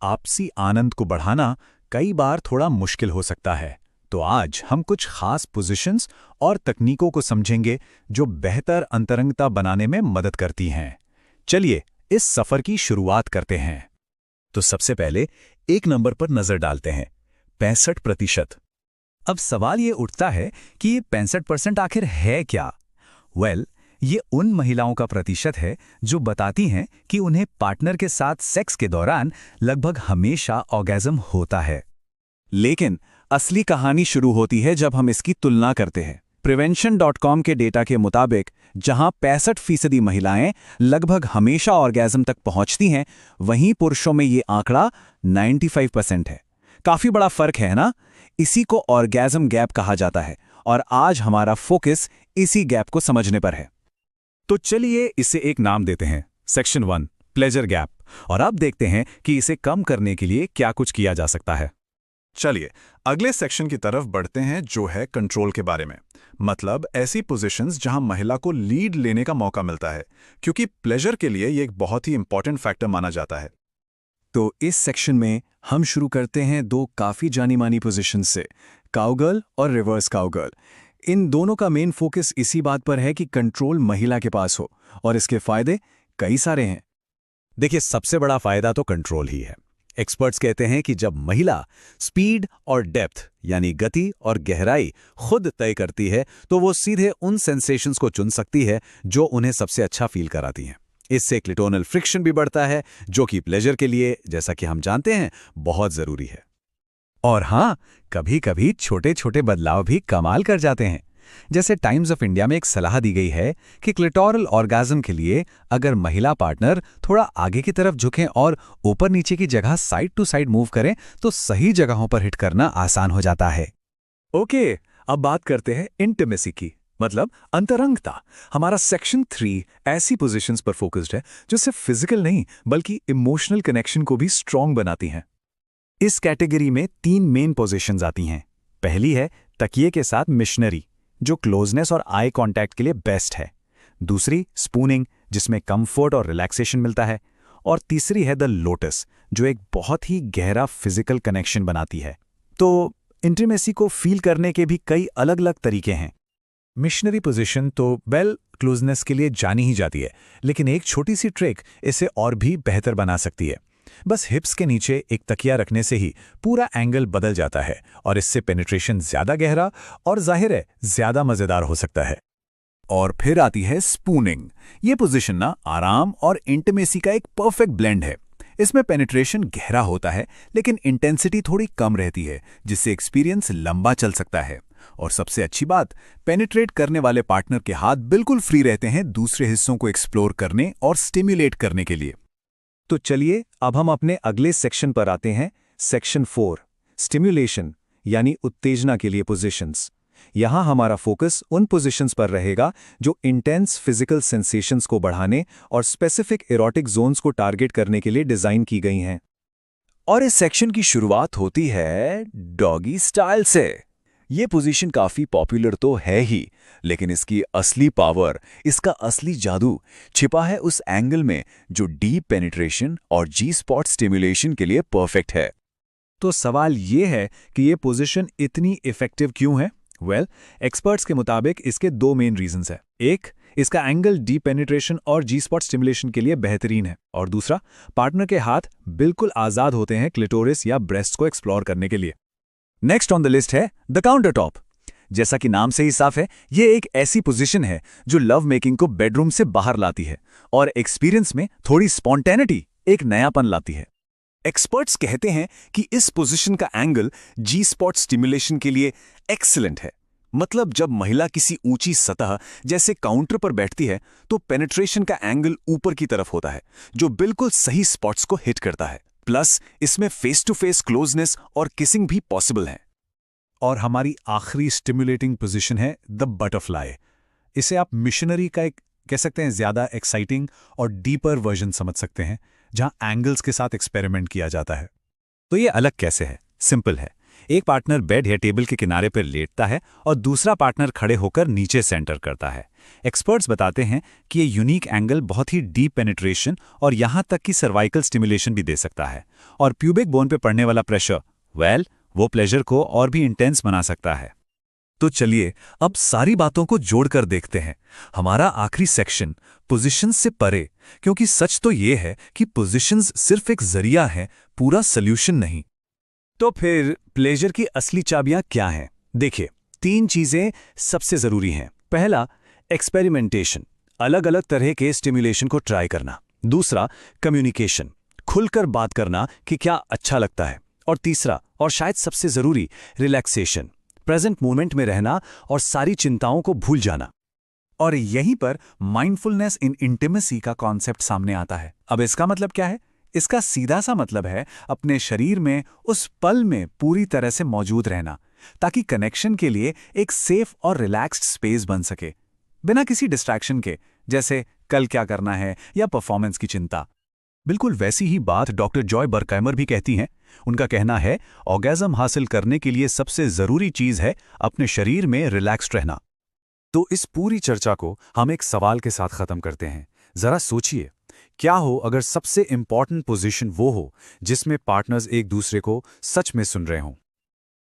आपसी आनंद को बढ़ाना कई बार थोड़ा मुश्किल हो सकता है। तो आज हम कुछ खास पोजीशंस और तकनीकों को समझेंगे जो बेहतर अंतरंगता बनाने में मदद करती हैं। चलिए इस सफर की शुरुआत करते हैं। तो सबसे पहले एक नंबर पर नजर डालते हैं, 65%। अब सवाल ये उठता है कि ये 65% आखिर है क्या? ये उन महिलाओं का प्रतिशत है जो बताती हैं कि उन्हें पार्टनर के साथ सेक्स के दौरान लगभग हमेशा ऑर्गेज़म होता है। लेकिन असली कहानी शुरू होती है जब हम इसकी तुलना करते हैं। Prevention.com के डेटा के मुताबिक जहां 65% महिलाएं लगभग हमेशा ऑर्गेज़म तक पहुंचती हैं, वहीं पुरुषों में ये आंकड़ा 95% है। काफी बड़ा फर्क है ना? इसी को ऑर्गेज़म गैप कहा जाता है और आज हमारा फोकस इसी गैप को समझने पर है। तो चलिए इसे एक नाम देते हैं, सेक्शन 1 प्लेजर गैप, और अब देखते हैं कि इसे कम करने के लिए क्या कुछ किया जा सकता है। चलिए अगले सेक्शन की तरफ बढ़ते हैं, जो है कंट्रोल के बारे में। मतलब ऐसी पोजीशंस जहां महिला को लीड लेने का मौका मिलता है, क्योंकि प्लेजर के लिए ये एक बहुत ही इंपॉर्टेंट फैक्टर माना जाता है। तो इस सेक्शन में हम शुरू करते हैं दो काफी जानी मानी पोजीशन से, काउगर्ल और रिवर्स काउगर्ल। इन दोनों का मेन फोकस इसी बात पर है कि कंट्रोल महिला के पास हो, और इसके फायदे कई सारे हैं। देखिए, सबसे बड़ा फायदा तो कंट्रोल ही है। एक्सपर्ट्स कहते हैं कि जब महिला स्पीड और डेप्थ यानी गति और गहराई खुद तय करती है, तो वो सीधे उन सेंसेशंस को चुन सकती है जो उन्हें सबसे अच्छा फील कराती हैं। इससे क्लिटोनल फ्रिक्शन भी बढ़ता है, जो कि प्लेजर के लिए, जैसा कि हम जानते हैं, बहुत जरूरी है। और हाँ, कभी कभी छोटे छोटे बदलाव भी कमाल कर जाते हैं। जैसे टाइम्स ऑफ इंडिया में एक सलाह दी गई है कि क्लिटोरल ऑर्गाज्म के लिए अगर महिला पार्टनर थोड़ा आगे की तरफ झुकें और ऊपर नीचे की जगह साइड टू साइड मूव करें, तो सही जगहों पर हिट करना आसान हो जाता है। ओके, अब बात करते हैं इंटिमेसी की, मतलब अंतरंगता। हमारा सेक्शन 3 ऐसी पोजीशंस पर फोकस्ड है जो सिर्फ फिजिकल नहीं बल्कि इमोशनल कनेक्शन को भी स्ट्रॉन्ग बनाती हैं। इस कैटेगरी में 3 मेन पोजीशंस आती हैं। पहली है तकिए के साथ मिशनरी, जो क्लोजनेस और आई कांटेक्ट के लिए बेस्ट है। दूसरी स्पूनिंग, जिसमें कंफर्ट और रिलैक्सेशन मिलता है। और तीसरी है द लोटस, जो एक बहुत ही गहरा फिजिकल कनेक्शन बनाती है। तो इंटीमेसी को फील करने के भी कई अलग अलग तरीके हैं। मिशनरी पोजीशन तो क्लोजनेस के लिए जानी ही जाती है, लेकिन एक छोटी सी ट्रिक इसे और भी बेहतर बना सकती है। बस हिप्स के नीचे एक तकिया रखने से ही पूरा एंगल बदल जाता है, और इससे पेनिट्रेशन ज्यादा गहरा और जाहिर है ज्यादा मजेदार हो सकता है। और फिर आती है स्पूनिंग। ये पोजीशन ना आराम और इंटिमेसी का एक परफेक्ट ब्लेंड है। इसमें पेनिट्रेशन गहरा होता है, लेकिन इंटेंसिटी थोड़ी कम रहती है, जिससे एक्सपीरियंस लंबा चल सकता है। और सबसे अच्छी बात, पेनिट्रेट करने वाले पार्टनर के हाथ बिल्कुल फ्री रहते हैं दूसरे हिस्सों को एक्सप्लोर करने और स्टिम्युलेट करने के लिए। तो चलिए अब हम अपने अगले सेक्शन पर आते हैं, सेक्शन 4 स्टिम्युलेशन यानी उत्तेजना के लिए पोजीशंस। यहां हमारा फोकस उन पोजीशंस पर रहेगा जो इंटेंस फिजिकल सेंसेशंस को बढ़ाने और स्पेसिफिक इरोटिक जोन्स को टारगेट करने के लिए डिजाइन की गई हैं। और इस सेक्शन की शुरुआत होती है डॉगी स्टाइल से। ये पोजीशन काफी पॉपुलर तो है ही, लेकिन इसकी असली पावर, इसका असली जादू छिपा है उस एंगल में जो डीप पेनिट्रेशन और जी स्पॉट स्टिम्युलेशन के लिए परफेक्ट है। तो सवाल ये है कि ये पोजीशन इतनी इफेक्टिव क्यों है? एक्सपर्ट्स के मुताबिक इसके 2 मेन रीजंस हैं। एक, इसका एंगल डीप पेनिट्रेशन और जी स्पॉट स्टिमुलेशन के लिए बेहतरीन है, और दूसरा, पार्टनर के हाथ बिल्कुल आजाद होते हैं क्लिटोरिस या ब्रेस्ट को एक्सप्लोर करने के लिए। नेक्स्ट ऑन द लिस्ट है द काउंटर टॉप। जैसा कि नाम से ही साफ है, ये एक ऐसी पोजीशन है जो लव मेकिंग को बेडरूम से बाहर लाती है और एक्सपीरियंस में थोड़ी स्पॉन्टेनिटी, एक नयापन लाती है। एक्सपर्ट्स कहते हैं कि इस पोजीशन का एंगल जी स्पॉट स्टिमुलेशन के लिए एक्सीलेंट है। मतलब जब महिला किसी ऊंची सतह जैसे काउंटर पर बैठती है, तो पेनिट्रेशन का एंगल ऊपर की तरफ होता है, जो बिल्कुल सही स्पॉट्स को हिट करता है। प्लस इसमें फेस टू फेस क्लोजनेस और किसिंग भी पॉसिबल है। और हमारी आखिरी स्टिमुलेटिंग पोजीशन है द बटरफ्लाई। इसे आप मिशनरी का एक कह सकते हैं ज्यादा एक्साइटिंग और डीपर वर्जन समझ सकते हैं, जहां एंगल्स के साथ एक्सपेरिमेंट किया जाता है। तो ये अलग कैसे है? सिंपल है। एक पार्टनर बेड या टेबल के किनारे पर लेटता है और दूसरा पार्टनर खड़े होकर नीचे सेंटर करता है। एक्सपर्ट्स बताते हैं कि ये यूनिक एंगल बहुत ही डीप पेनिट्रेशन और यहाँ तक कि सर्वाइकल स्टिमुलेशन भी दे सकता है। और प्यूबिक बोन पे पड़ने वाला प्रेशर, वो प्लेजर को और भी इंटेंस बना सकता है। तो चलिए अब सारी बातों को जोड़कर देखते हैं हमारा आखिरी सेक्शन, पोजीशंस से परे, क्योंकि सच तो ये है कि पोजीशंस सिर्फ एक जरिया है, पूरा सल्यूशन नहीं। तो फिर प्लेजर की असली चाबियां क्या हैं? देखिए, 3 चीजें सबसे जरूरी हैं। पहला, एक्सपेरिमेंटेशन, अलग अलग तरह के स्टिमुलेशन को ट्राई करना। दूसरा, कम्युनिकेशन, खुलकर बात करना कि क्या अच्छा लगता है। और तीसरा, और शायद सबसे जरूरी, रिलैक्सेशन, प्रेजेंट मोमेंट में रहना और सारी चिंताओं को भूल जाना। और यहीं पर माइंडफुलनेस इन इंटिमेसी का कॉन्सेप्ट सामने आता है। अब इसका मतलब क्या है? इसका सीधा सा मतलब है अपने शरीर में उस पल में पूरी तरह से मौजूद रहना, ताकि कनेक्शन के लिए एक सेफ और रिलैक्स्ड स्पेस बन सके, बिना किसी डिस्ट्रैक्शन के, जैसे कल क्या करना है या परफॉर्मेंस की चिंता। बिल्कुल वैसी ही बात डॉक्टर जॉय बरकाइमर भी कहती हैं। उनका कहना है, ऑर्गेज़म हासिल करने के लिए सबसे जरूरी चीज है अपने शरीर में रिलैक्स्ड रहना। तो इस पूरी चर्चा को हम एक सवाल के साथ खत्म करते हैं। जरा सोचिए, क्या हो अगर सबसे इंपॉर्टेंट पोजीशन वो हो जिसमें पार्टनर्स एक दूसरे को सच में सुन रहे हों?